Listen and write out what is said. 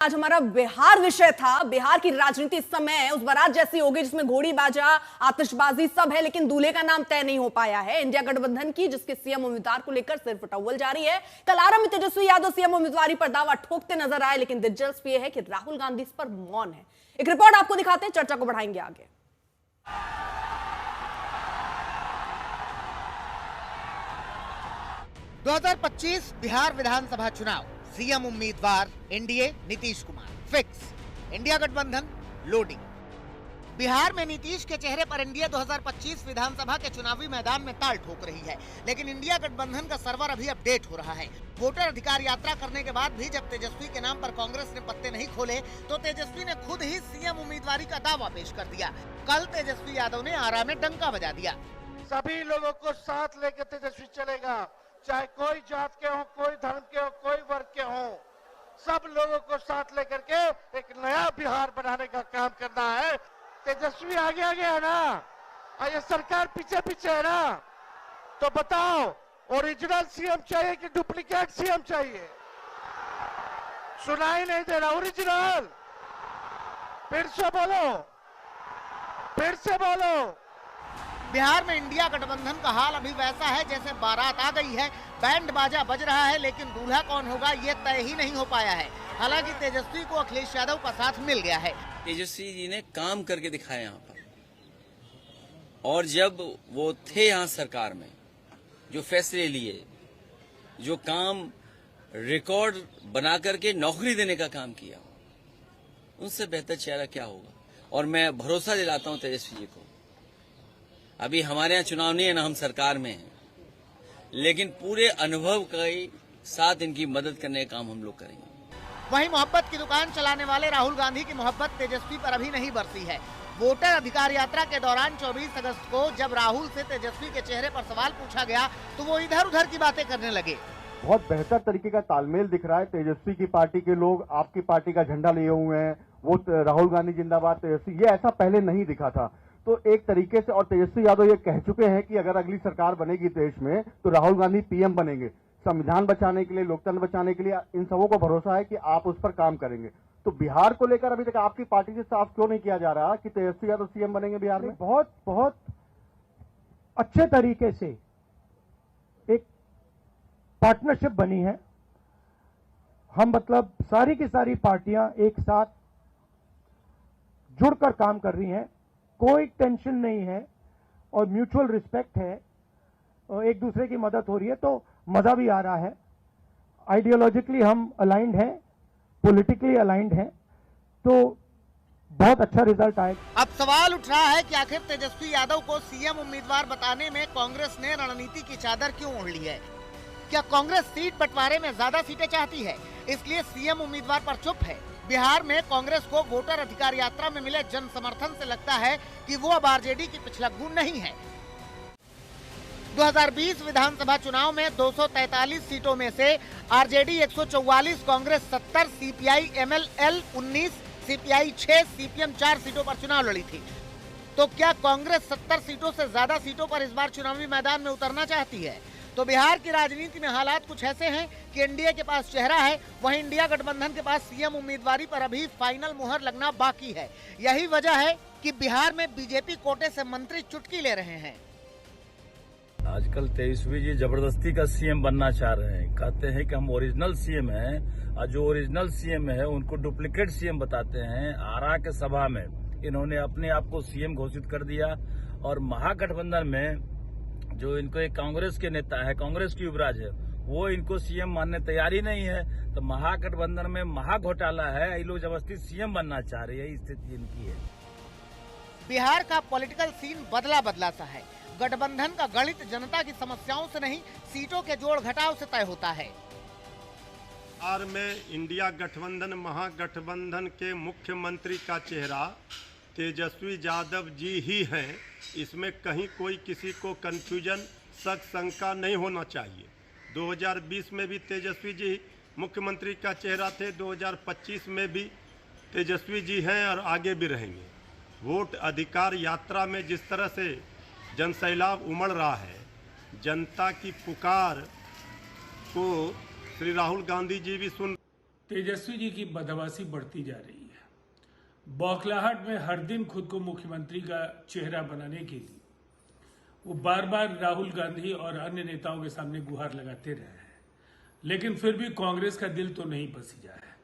आज हमारा बिहार विषय था। बिहार की राजनीति इस समय उस बारात जैसी होगी जिसमें घोड़ी बाजा, आतिशबाजी सब है, लेकिन दूल्हे का नाम तय नहीं हो पाया है। इंडिया गठबंधन की, जिसके सीएम उम्मीदवार को लेकर सिर्फ टव्वल जारी है। कल आरा में तेजस्वी यादव सीएम उम्मीदवारी पर दावा ठोकते नजर आए, लेकिन दिलचस्प यह है कि राहुल गांधी इस पर मौन है। एक रिपोर्ट आपको दिखाते हैं, चर्चा को बढ़ाएंगे आगे। बिहार विधानसभा चुनाव, सीएम उम्मीदवार NDA Nitish Kumar fix, India गठबंधन लोडिंग। बिहार में नीतीश के चेहरे पर एनडीए 2025 विधानसभा के चुनावी मैदान में ताल ठोक रही है, लेकिन इंडिया गठबंधन का सर्वर अभी अपडेट हो रहा है। वोटर अधिकार यात्रा करने के बाद भी जब तेजस्वी के नाम पर कांग्रेस ने पत्ते नहीं खोले, तो तेजस्वी ने खुद ही सीएम उम्मीदवारी का दावा पेश कर दिया। कल तेजस्वी यादव ने आरा में डंका बजा दिया। सभी लोगों को साथ लेकर तेजस्वी चलेगा, चाहे कोई जात के हो, कोई धर्म के हो, कोई वर्ग के हो, सब लोगों को साथ लेकर के एक नया बिहार बनाने का काम करना है। तेजस्वी आगे आगे है ना, और ये सरकार पीछे पीछे है ना, तो बताओ ओरिजिनल सीएम चाहिए कि डुप्लीकेट सीएम चाहिए? सुनाई नहीं दे रहा। ओरिजिनल, फिर से बोलो, फिर से बोलो। बिहार में इंडिया गठबंधन का हाल अभी वैसा है जैसे बारात आ गई है, बैंड बाजा बज रहा है, लेकिन दूल्हा कौन होगा ये तय ही नहीं हो पाया है। हालांकि तेजस्वी को अखिलेश यादव का साथ मिल गया है। तेजस्वी जी ने काम करके दिखाया यहाँ पर, और जब वो थे यहाँ सरकार में, जो फैसले लिए, जो काम रिकॉर्ड बना करके नौकरी देने का काम किया, उनसे बेहतर चेहरा क्या होगा। और मैं भरोसा दिलाता हूँ तेजस्वी जी को, अभी हमारे यहाँ चुनाव नहीं है ना, हम सरकार में हैं, लेकिन पूरे अनुभव के साथ इनकी मदद करने का काम हम लोग करेंगे। वहीं मोहब्बत की दुकान चलाने वाले राहुल गांधी की मोहब्बत तेजस्वी पर अभी नहीं बरसी है। वोटर अधिकार यात्रा के दौरान 24 अगस्त को जब राहुल से तेजस्वी के चेहरे पर सवाल पूछा गया, तो वो इधर उधर की बातें करने लगे। बहुत बेहतर तरीके का तालमेल दिख रहा है। तेजस्वी की पार्टी के लोग आपकी पार्टी का झंडा लिए हुए हैं, वो राहुल गांधी जिंदाबाद तेजस्वी, ये ऐसा पहले नहीं दिखा था। तो एक तरीके से, और तेजस्वी यादव ये कह चुके हैं कि अगर अगली सरकार बनेगी देश में तो राहुल गांधी पीएम बनेंगे। संविधान बचाने के लिए, लोकतंत्र बचाने के लिए इन सबों को भरोसा है कि आप उस पर काम करेंगे। तो बिहार को लेकर अभी तक आपकी पार्टी से साफ क्यों नहीं किया जा रहा कि तेजस्वी यादव सीएम बनेंगे बिहार में? बहुत बहुत अच्छे तरीके से एक पार्टनरशिप बनी है। हम मतलब सारी की सारी पार्टियां एक साथ जुड़कर काम कर रही हैं, कोई टेंशन नहीं है और म्यूचुअल रिस्पेक्ट है, और एक दूसरे की मदद हो रही है, तो मजा भी आ रहा है। आइडियोलॉजिकली हम अलाइंड हैं, पॉलिटिकली अलाइंड हैं, तो बहुत अच्छा रिजल्ट आएगा। अब सवाल उठ रहा है कि आखिर तेजस्वी यादव को सीएम उम्मीदवार बताने में कांग्रेस ने रणनीति की चादर क्यों ओढ़ ली है? क्या कांग्रेस सीट बंटवारे में ज्यादा सीटें चाहती है, इसलिए सीएम उम्मीदवार पर चुप है? बिहार में कांग्रेस को वोटर अधिकार यात्रा में मिले जन समर्थन से लगता है कि वो अब आरजेडी की पिछलग्गू नहीं है। 2020 विधानसभा चुनाव में 243 सीटों में से RJD 144, Congress 70, CPI MLL 19, CPI 6, CPM 4 सीटों पर चुनाव लड़ी थी। तो क्या कांग्रेस 70 सीटों से ज्यादा सीटों पर इस बार चुनावी मैदान में उतरना चाहती है? तो बिहार की राजनीति में हालात कुछ ऐसे हैं कि एनडीए के पास चेहरा है, वहीं इंडिया गठबंधन के पास सीएम उम्मीदवारी पर अभी फाइनल मुहर लगना बाकी है। यही वजह है कि बिहार में बीजेपी कोटे से मंत्री चुटकी ले रहे हैं। आजकल तेजस्वी जी जबरदस्ती का सीएम बनना चाह रहे हैं। कहते हैं कि हम ओरिजिनल सीएम हैं, और जो ओरिजिनल सीएम है उनको डुप्लीकेट सीएम बताते हैं। आरा के सभा में इन्होंने अपने आप को सीएम घोषित कर दिया, और महागठबंधन में जो इनको एक कांग्रेस के नेता है, कांग्रेस की युवराज है, वो इनको सीएम मानने तैयार ही नहीं है। तो महागठबंधन में महा घोटाला है, ये लोग जबरदस्ती सीएम बनना चाह रहे हैं, यही स्थिति इनकी है। बिहार का पॉलिटिकल सीन बदला बदला सा है। गठबंधन का गणित जनता की समस्याओं से नहीं, सीटों के जोड़ घटाव से तय होता है। बिहार में इंडिया गठबंधन महागठबंधन के मुख्यमंत्री का चेहरा तेजस्वी यादव जी ही हैं। इसमें कहीं कोई किसी को कंफ्यूजन, शक, शंका नहीं होना चाहिए। 2020 में भी तेजस्वी जी मुख्यमंत्री का चेहरा थे, 2025 में भी तेजस्वी जी हैं और आगे भी रहेंगे। वोट अधिकार यात्रा में जिस तरह से जनसैलाब उमड़ रहा है, जनता की पुकार को श्री राहुल गांधी जी भी सुन तेजस्वी जी की बदहवासी बढ़ती जा रही है। बौखलाहट में हर दिन खुद को मुख्यमंत्री का चेहरा बनाने के लिए वो बार बार राहुल गांधी और अन्य नेताओं के सामने गुहार लगाते रहे हैं, लेकिन फिर भी कांग्रेस का दिल तो नहीं पसीजा है।